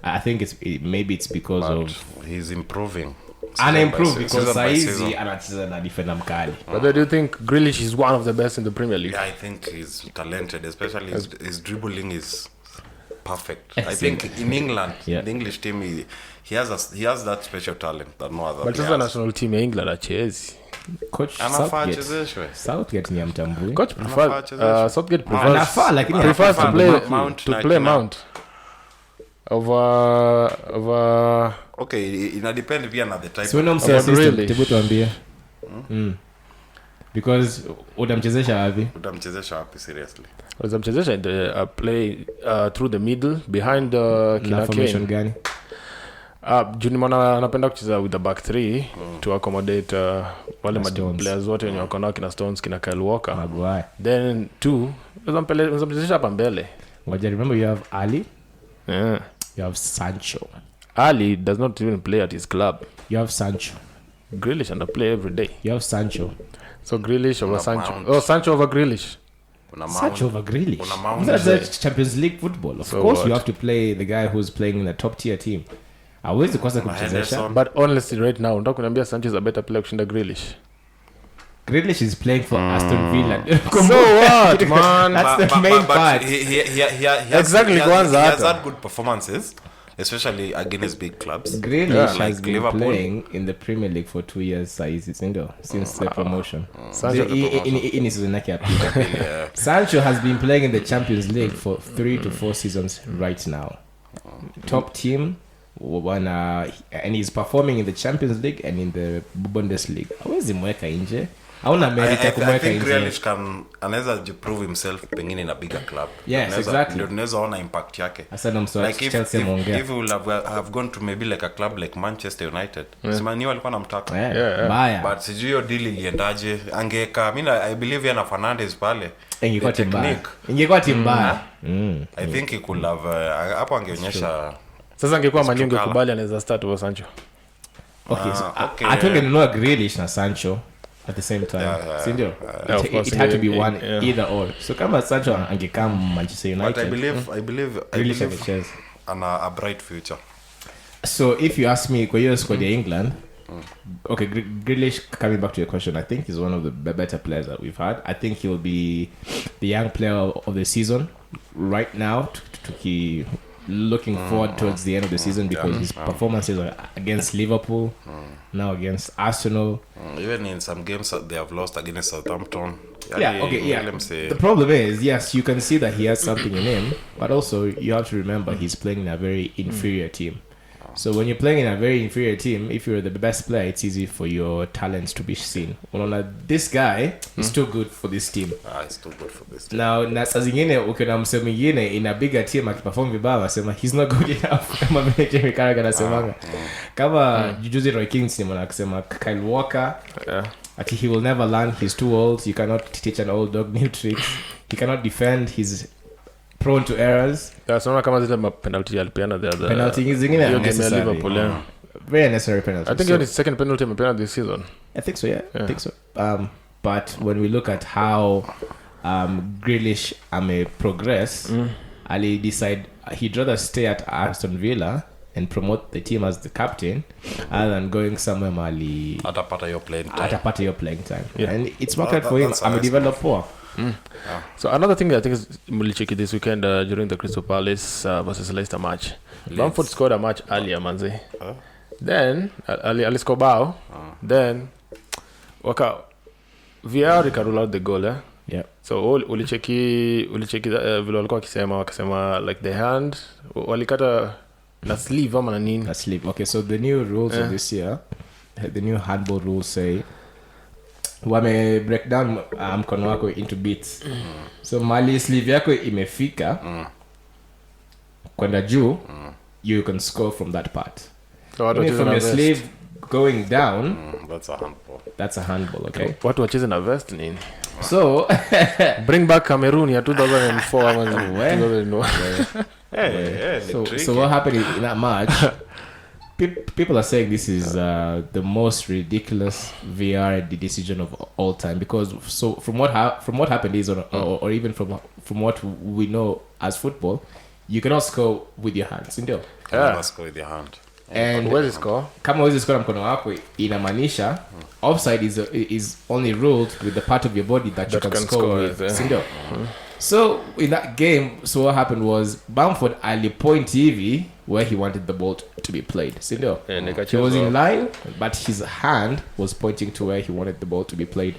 I think maybe it's because of he's improving. Improve because saizi anacheza na defender mkali. But do you think Grealish is one of the best in the Premier League? Yeah, I think he's talented, especially his dribbling is perfect. I think in England, the English team, he has that special talent that no other. But the national team in England achezi. Coach Southgate ni amtambui. Coach Southgate prefers to play Mount over okay, ina depend pia na the type. So no msema tibu tuambie. Because utamchezesha wapi seriously? Utamchezesha the play through the middle behind kina formation gani? Junimana anapenda kucheza with the back 3 to accommodate wale players wote wenye wako nao kina Stones kina Kyle Walker. Maguire. Then 2 utamchezesha hapa mbele. Ngoja, remember you have Ali? You have Sancho. Ali does not even play at his club. You have Sancho. Grealish and play every day. You have Sancho. So Grealish over Sancho. Sancho over Grealish. Sancho over Grealish. That's Champions League football. Of course you have to play the guy who's playing in the top tier team. Hawezi kosa kumchezesha. But honestly right now unataka kuniambia Sancho is a better player kushinda Grealish. Grealish is playing for Aston Villa. So what, man? That's the main part. Exactly. He has had good performances, especially against big clubs. Grealish has been playing in the Premier League for 2 years since the promotion. Sancho has been playing in the Champions League for 3 to 4 seasons right now. Top team, and he's performing in the Champions League and in the Bundesliga. Hawezi mweka nje. Hauna merit ya kumweka nje. I think Grealish anaweza prove himself pengine in a bigger club. Yes, exactly. Ndio tunaweza ona impact yake. Asana mswati like Chelsea mwongea. If you have gone to maybe like a club like Manchester United. Simani walikuwa namtaka. Baya. But sijui hiyo deal iliendaje. Angeka I believe yana Fernandes pale. Ingekuwa timu mbaya. I think he could have hapo angeonyesha. Sasa angekuwa Man U ngekubali anaweza start over Sancho. Okay, so atungenunua Grealish na Sancho at the same time. Sindio? It had to be one either or. So kama Sancho angekam Manchester United. But I believe a bright future. So if you ask me kwa hiyo squad ya England, okay, Grealish, coming back to your question, I think he's one of the better players that we've had. I think he'll be the young player of the season right now. Looking forward towards the end of the season because his performances are against Liverpool, now against Arsenal. Even in some games that they have lost against Southampton. The problem is, yes, you can see that he has something in him, but also you have to remember he's playing in a very inferior team. So when you're playing in a very inferior team, if you're the best player, it's easy for your talents to be seen. This guy is too good for this team. He's too good for this team. Now, na saa zingine ukiona msemo mwingine in a bigger team akiperform vibaya wasema he's not good enough. Kama vile Jamie Carragher anasemanga. Kama juzi Roy Keane anasema Kyle Walker, ati he will never learn, he's too old, you cannot teach an old dog new tricks. He cannot defend, he's prone to errors. Sasa kama zile penalty alipeana the other penalty zingine unnecessary. Very necessary penalty. I think it was his second penalty amepeana this season. I think so, yeah. I think so. But when we look at how Grealish progress, Ali decide he'd rather stay at Aston Villa and promote the team as the captain other than going somewhere Mali atapata your playing time. And it's worked out for him. Developed poor. So another thing I think is mulicheki this weekend during the Crystal Palace versus Leicester match. Bamford scored a match earlier, manze. Then Ali scored bao. Then VR rule out the goal. Yeah. So ulicheki vile walikuwa wakisema like the hand walikata na sleeve ama na nini? Na sleeve. Okay, so the new rules of this year, the new handball rules say wame break down mkono wako into bits. So mali sleeve yako imefika kwenda juu, you can score from that part. So from your sleeve going down, that's a handball, okay? Watu wacheze na vest nini? So bring back Cameroon ya 2004 ama 2001. So what happened in that match? People are saying this is the most ridiculous VR decision of all time, because so from what happened is or even from what we know as football, you cannot score with your hands, ndio? Yeah, score with your hand. And where is score? Kama huwezi score na mkono wako inamaanisha offside is only ruled with the part of your body that you can score with, ndio? So in that game, so what happened was Bamford alipoint hivi where he wanted the ball to be played. Sindio? He was in line, but his hand was pointing to where he wanted the ball to be played.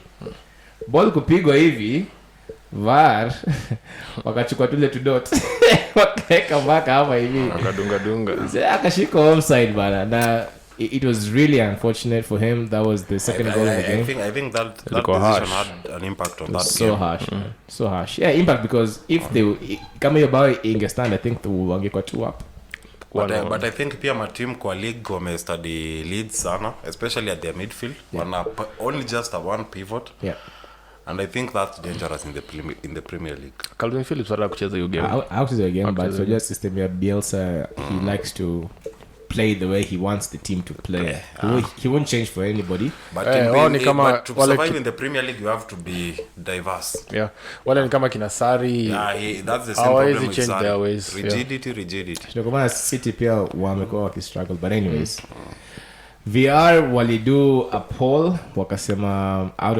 Ball kupigwa hivi, VAR wakachukua tule to dot. Wakaeka mpaka hapa hivi. Akadunga. Akashika offside bana. Na it was really unfortunate for him. That was the second goal in the game. I think that decision had an impact on that so game. Harsh. So harsh. Yeah, impact because if they kama hiyo bao ingestand, I think wangekuwa 2 up. But I think pia team kwa league wame study leads sana, especially at their midfield. Wana only just a one pivot. Yeah. And I think that's dangerous in the Premier League. Calvin Phillips wala kucheza hiyo game. Out of the game, but so just system ya Bielsa, he likes to play the way he wants the team to play. He won't change for anybody. But, but to survive in the Premier League, you have to be diverse. Yeah. Wale ni kama kina Sarri. That's the same problem with change Sarri. Their ways. Rigidity. Ndio kama City pia wamekuwa wakistruggle, but anyways. VR walido a poll wakasema out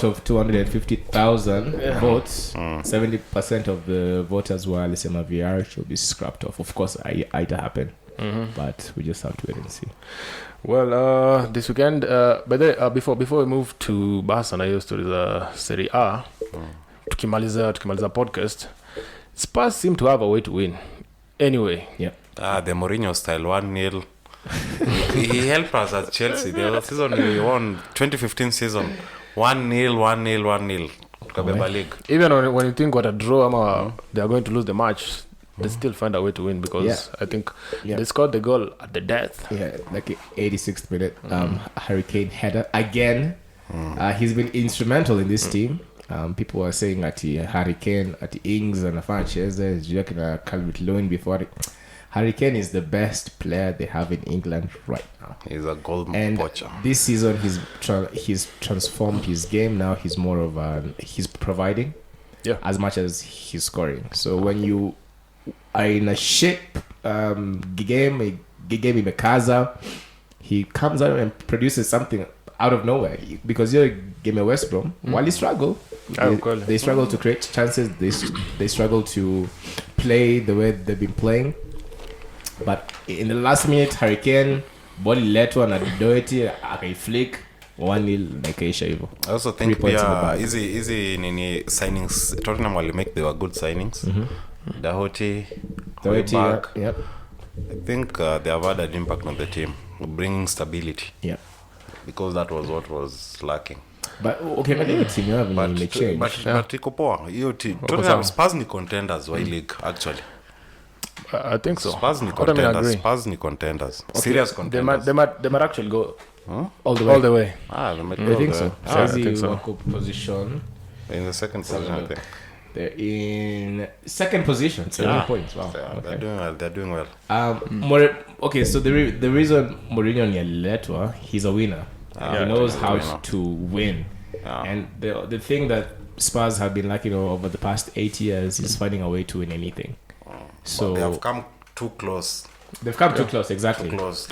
of 250,000 votes, 70% of the voters walisema VR should be scrapped off. Of course it happen, but we just have to wait and see. Well, this weekend by the way, before we move to Barca na hiyo stories za Serie A, tukimaliza podcast, Spurs seem to have a way to win anyway. Yeah. The Mourinho style 1-0. He helped us at Chelsea. The other season we won 2015 season 1-0 tukabeba league. Even when you think what a draw ama they are going to lose the match, they still find a way to win because I think they scored the goal at the death. Yeah, like 86th minute. Hurricane header again. He's been instrumental in this team. People were saying at the Hurricane, at the Ings and Sanchez, Jacques and Calvert Lewin before. Hurricane is the best player they have in England right now. He's a goal poacher. This season he's transformed his game. Now he's more of he's providing as much as he's scoring. So when you are in a shape game in Kaza, he comes out and produces something out of nowhere. Because you're a game of West Brom, while they struggle, they struggle to create chances. They struggle to play the way they've been playing. But in the last minute, Hurricane body leto na Doherty akaiflick 1-0 nakaisha hivyo. I also think easy nini signings Tottenham will make, they were good signings. Doherty, yep. I think they have had an impact on the team, bringing stability. Yeah. Because that was what was lacking. But okay, but the team have change. But iko poa. Hiyo team Tottenham Spurs ni contenders wa league actually. I think so. Spurs ni contenders. Okay. Serious contenders. They might actually go all the way. They might go. I think so. I think so. Position in the second position, I think. They're in second position, 7 points. Wow. They're doing well. Okay, so the reason Mourinho Letwa, he's a winner. He knows how to win. And the thing that Spurs have been lacking over the past 8 years is finding a way to win anything. So they have come too close. They've come too close, exactly. Too close,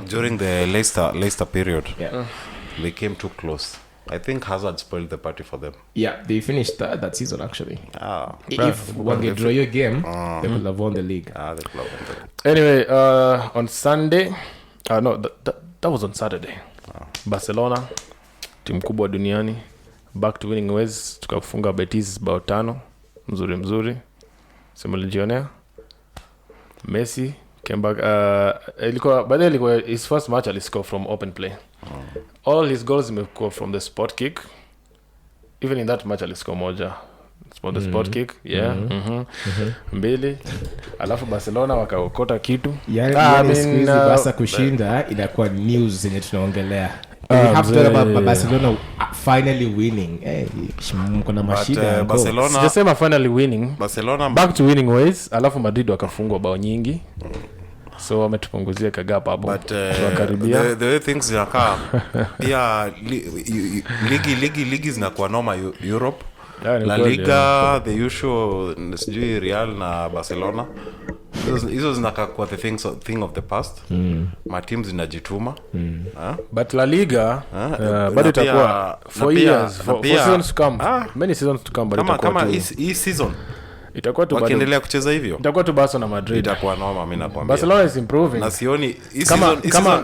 during the Leicester period. Yeah. They came too close. I think Hazard spoiled the party for them. Yeah, they finished that season actually. If one get draw your game, they could have won the league. Anyway, on Sunday, that was on Saturday. Barcelona, timu kubwa duniani, back to winning ways, tukafunga Betis bao 5, mzuri. Simulijionea Messi came back. Ilikuwa his first match aliscore from open play. All his goals zimekuwa from the spot kick. Even in that match aliscore moja from the spot kick. Mbili. Alafu Barcelona wakaokota kitu. Yani basa kushinda inakuwa news zenye tunaongelea. We have to talk about Barcelona finally winning. Mkona mashida. Barcelona sijasema finally winning. Barcelona back to winning ways. Alafu Madrid wakafungwa bao nyingi. So wametupunguzia kagapa hapo. But the way things zinakaa pia ligi zinakuwa noma Europe. La Liga, the usual sijui Real na Barcelona. Hizo zinakaa kwa the thing of the past. Ma teams zinajituma. But La Liga bado itakuwa 4 years, for seasons to come. Many seasons to come, but kama hii season itakuwa tu wakiendelea kucheza hivyo. Itakuwa tu Barcelona na Madrid. Itakuwa noma, mimi nakwambia. Barcelona is improving. Na sioni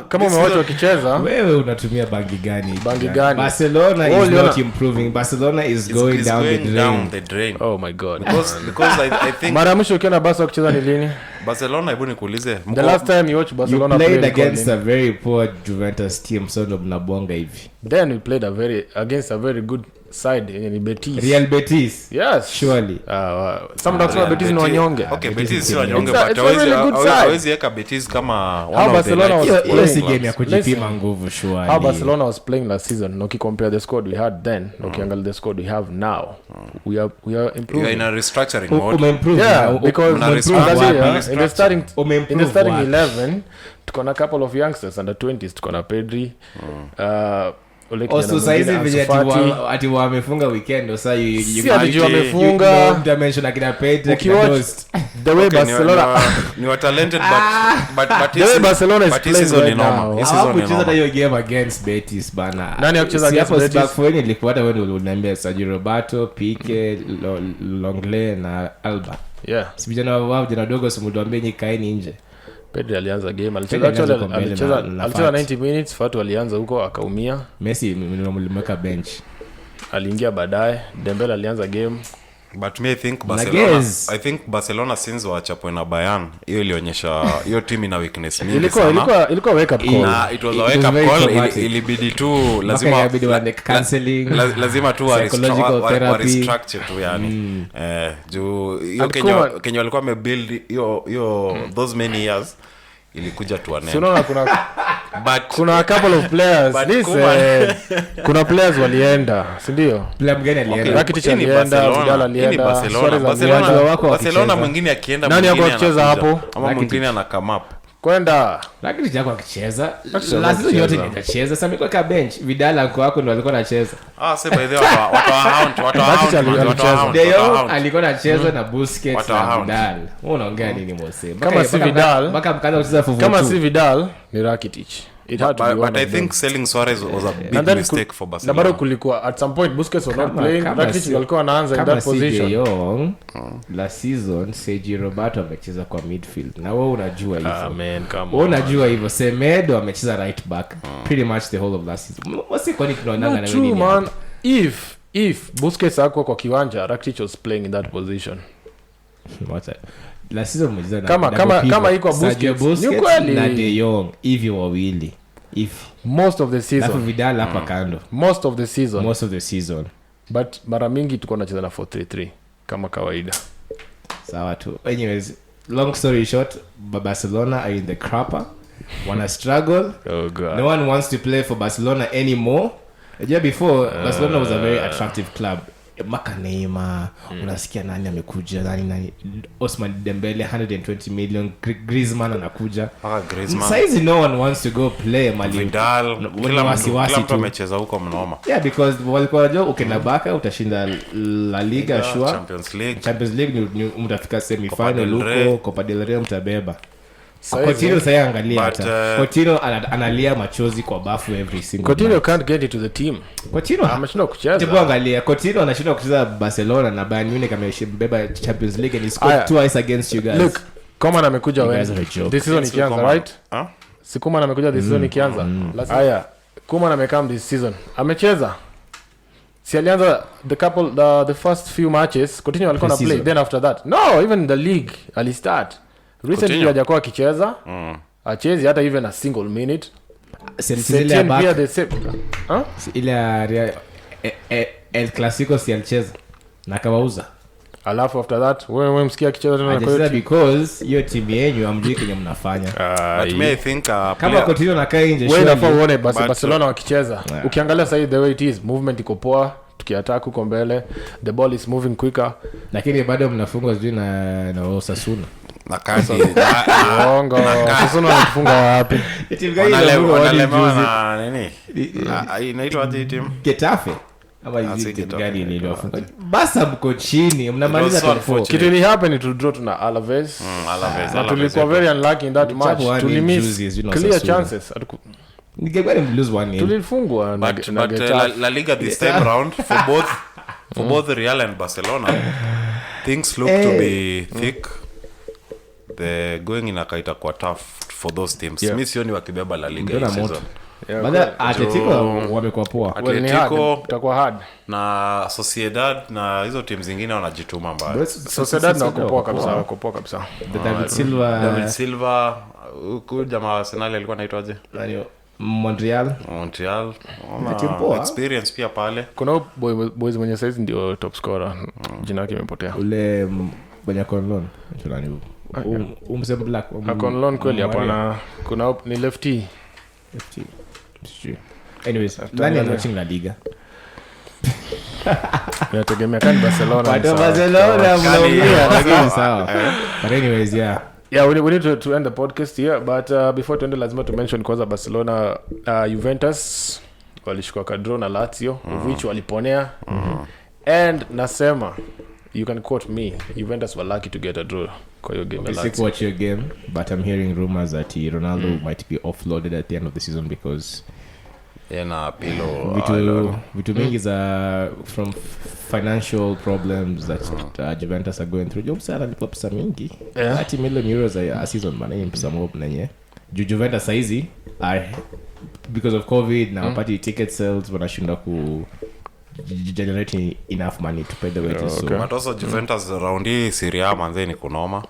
kama umewacha wakicheza. Wewe unatumia bangi gani? Barcelona is not improving. Barcelona is going down the drain. Oh my god. Because I think mara mwisho ukiona Barca wakicheza ni lini? Barcelona, hebu nikuulize. The last time you watched Barcelona played against a very poor Juventus team, so mnabonga hivi. Then we played against a very good side in Betis. Real Betis. Yes, surely. Some doctors Betis ni wanyonge. Okay, Betis si wanyonge, but hawezi eka Betis kama one of the hiyo game ya kujipima nguvu surely. How Barcelona was playing last season, no compare the squad we had then, no kiangalia the squad we have now. We are improving. You are in a restructuring mode. Yeah, because in the starting 11 tuko na couple of youngsters under 20s, tuko na Pedri. Also saizi vile ati wamefunga weekend, so you wamefunga dimension akina Pedri the way Barcelona ni wa talented but the way Barcelona is playing right now. Hawakucheza hiyo game against Betis bana. Nani akucheza against Betis? Back for any ilikuwa hata wewe uliniambia Sergio Roberto, Pique, Longley na Alba. Yeah. Si vijana wao jana dogo simudoambie nyikaeni nje. Pedri alianza game, alicheza 90 minutes, Fatu alianza huko akaumia. Messi mlimweka bench. Aliingia baadaye, Dembele alianza game, But me I think Barcelona since wachapwe na Bayern hiyo ilionyesha hiyo team ina weakness mingi sana. Ilikuwa wake up call. Na it was a wake up call. Ilibidi tu lazima tu wa restructure tu yani. Juu hiyo Kenya walikuwa wamebuild hiyo those many years ilikuja tu anene. Unaona kuna a couple of players kuna players walienda, si ndio? Player mgani alienda? Rakitic alienda, Vidal alienda. Barcelona mwingine akienda nani yako kucheza hapo? Ama mwingine ana come up. Kwenda Rakitic yako akicheza. Lazima yote nitacheza. Sasa miko ka bench. Vidal alikuwa hapo ndo alikuwa anacheza. Sasa by the way watu alikuwa anacheza na Busquets na Vidal. Wewe unaongea nini Mose? Kama si Vidal, mpaka mkaanza kucheza fufu. kama si Vidal ni Rakitic. But I think selling Suarez was a big mistake for Barcelona. Na bado kulikuwa at some point Busquets was not playing. Rakitic alikuwa anaanza in that position. Young, last season Sergio Roberto amecheza kwa midfield. Na wewe unajua hivyo. Man, come on. Wewe unajua hivyo. Semedo amecheza right back pretty much the whole of last season. Wasi kwani tunaonanga na nini? Man, if Busquets hakuwa kwa kiwanja, Rakitic was playing in that position. What's that? La season umecheza na kama iko Busquets ni kweli na De Jong hivi wawili. If most of the season Vidal hapa kando most of the season but mara mingi tuko tunacheza na 4-3-3 kama kawaida. Sawa tu. Anyways, long story short, Barcelona are in the crapper. Wanna struggle. Oh God. No one wants to play for Barcelona anymore. Yeah, before Barcelona was a very attractive club. Maka Neymar, unasikia nani amekuja, nani Ousmane Dembele 120 million, Griezmann anakuja. Saizi no one wants to go play Mali. Vidal, kila mtu amecheza huko mnoma. Yeah, because walikuwa wajua ukienda baka utashinda La Liga sure. Champions League ni mtafika semi final huko, Copa del Rey mtabeba. Coutinho sasa angalia hata Coutinho analia machozi kwa bafu every single Coutinho can't get into the team. Coutinho ameshindwa kucheza. Hebu angalia Coutinho anashindwa kucheza Barcelona na Bayern Munich amebeba Champions League and he scored twice against you guys. Look, Koeman amekuja wewe. This season ikianza, right? Si Koeman amekuja this season ikianza. Haya, Koeman amekam this season. Amecheza. Si alianza the first few matches, Coutinho alikuwa na play, then after that. No, even the league alistart. Recently hajakuwa akicheza. Achezi hata even a single minute. Sentinel back. Ile El Clasico si alicheza na akawauza. Alafu after that wewe msikia akicheza tena kwa because hiyo timu yenu amjui kenye mnafanya. But me I think kama Coutinho na kai nje wewe unafaa uone Barcelona wakicheza. Ukiangalia sasa the way it is, movement iko poa, tukiattack huko mbele, the ball is moving quicker, lakini bado mnafungwa sijui na Osasuna. Na kazi Ongo Osasuna wanafunga wapi? Timu gani wanalemewa na nini? Inaitwa aje timu? Getafe. Ama hizi timu gani iliyofunga? Basa mko chini, mnamaliza 24. Kitu ili happen to draw tuna Alaves. Alaves. Tulikuwa very unlucky in that match. Tulimiss clear chances. Ningekuwa mlose 1-0. Tulifungwa na La Liga this time round for both Real and Barcelona. Things look to be thick. The going in akaita kwa tough for those teams. Mimi sioni wakibeba La Liga hii season. Baada Atletico wamekuwa poa. Atletico itakuwa hard. Na Sociedad na hizo teams zingine wanajituma mbaya. Sociedad na wako poa kabisa. David Silva huko jamaa Arsenal alikuwa anaitwaje? Montreal. Experience pia pale. Kuna boys mwenye size ndio top scorer. Jina lake imepotea. Ule Banya Conlon. Tunani huko. Umsem black. Conlon kweli hapana. Kuna ni lefty. Anyways, nani watching La Liga? Nategemea kan Barcelona. Barcelona mnaongea sawa. But anyways, yeah. Yeah, we need to end the podcast here, but before to end lazima to mention kwanza Barcelona Juventus walishikwa kadro na Lazio, which waliponea. And nasema you can quote me, Juventus were lucky to get a draw kwa hiyo game. Let's watch your game, but I'm hearing rumors that Ronaldo might be offloaded at the end of the season because na Pilo vitu mingi za from financial problems that Juventus are going through. Job sana ni pesa mingi. 30 million euros a season man, ni pesa mob nenye. Juventus saizi are because of COVID na wapati ticket sales wanashinda generating enough money to pay the wages. Okay. But also Juventus round hii Serie A manze ni kunoma.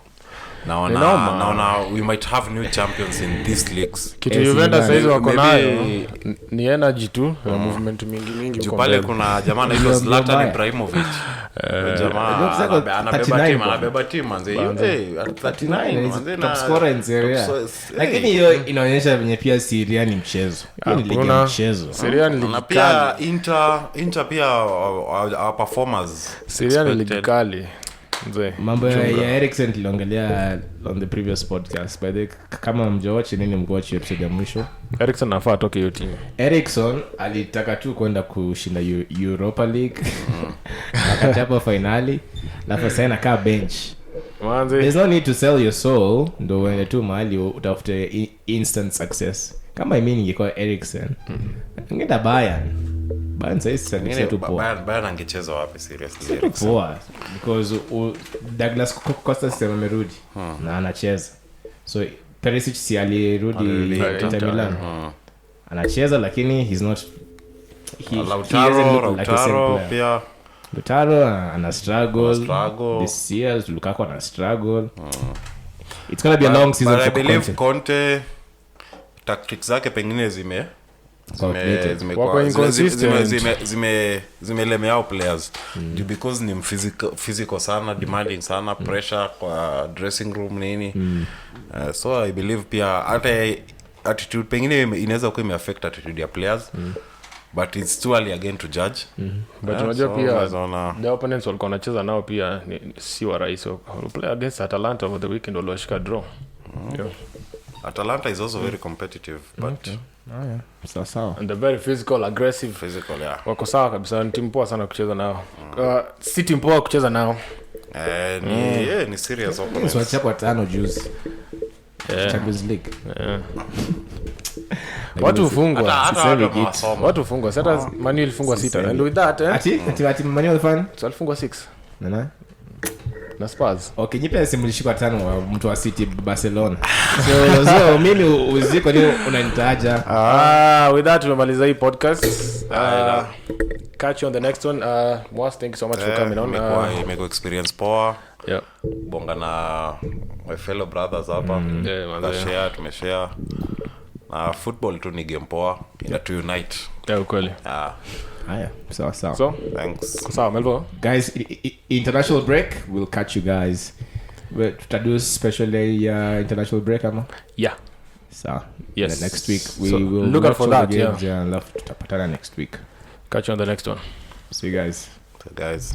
Naona we might have new champions in these leagues. Kitu Juventus saizi wako nayo ni energy tu, movement mingi Juu pale kuna jamaa anaitwa Zlatan Ibrahimovic. Jamaa anabeba team manze. Hey, at 39 manze top scorer in Serie A. Lakini hiyo inaonyesha venye pia Serie A ni mchezo. Hiyo ni ligi ya mchezo. Serie A ni ligi na pia Inter pia our performers. Serie A ni ligi kali. Mambo ya Eriksen tuliongelea on the previous podcast. By the kama mjowachi nini mgowachi episode ya mwisho. Eriksen nafaa atoke hiyo team. Eriksen alitaka tu kwenda kushinda Europa League. Akachapa finali. Na sasa anakaa bench. There's no need to sell your soul ndo uende tu mahali utafute instant success. Kama ingekuwa Eriksen. Ngenda Bayern sasa ni tu poa. Bayern angecheza wapi seriously? Poa because Douglas Costa sema amerudi na anacheza. So Perisic si alirudi Inter Milan. Anacheza lakini he's not Lautaro pia Lautaro ana struggle. This year Lukaku ana struggle. It's going to be a long season for Conte. Tactics zake pengine zimelemea players because ni physical sana, demanding sana, pressure kwa dressing room nini. So I believe pia hata attitude pengine inaweza kuwa imeaffect attitude ya players. But it's too early again to judge. But unajua pia the opponents walikuwa wanacheza nao pia si wa rahisi. Play against Atalanta over the weekend walishika draw. Atalanta is also very competitive, but okay. Sawa. And they're very physical, aggressive. Yeah. Wako sawa kabisa, ni timu poa sana kucheza nao. Si timu poa kucheza nao. Ni serious opponents. So chapa 5 juice. Champions League. Watu hufungwa. Sasa Manu ilifungwa 6. And with that, ati Manu ilifanya? So alifungwa 6. Nana? Na Spurs. Okay, nipe simulishika 5 wa mtu wa City Barcelona. So mimi uziko ni unanitaja. With that tumemaliza hii podcast. Catch you on the next one. Mwas, thank you so much for coming on. Imeko experience poa. Yeah. Bonga na my fellow brothers hapa. Tumeshare. Na football tu ni game poa. Ina to unite. Yeah, ukweli. Haya, sawa. So, thanks. Sawa, Melvo. Guys, international break. We'll catch you guys. Tutadu specially international break ama? Yeah. So, yes. Next week we will look out for that. Yeah, love tutapatana next week. Catch you on the next one. See you guys. So guys.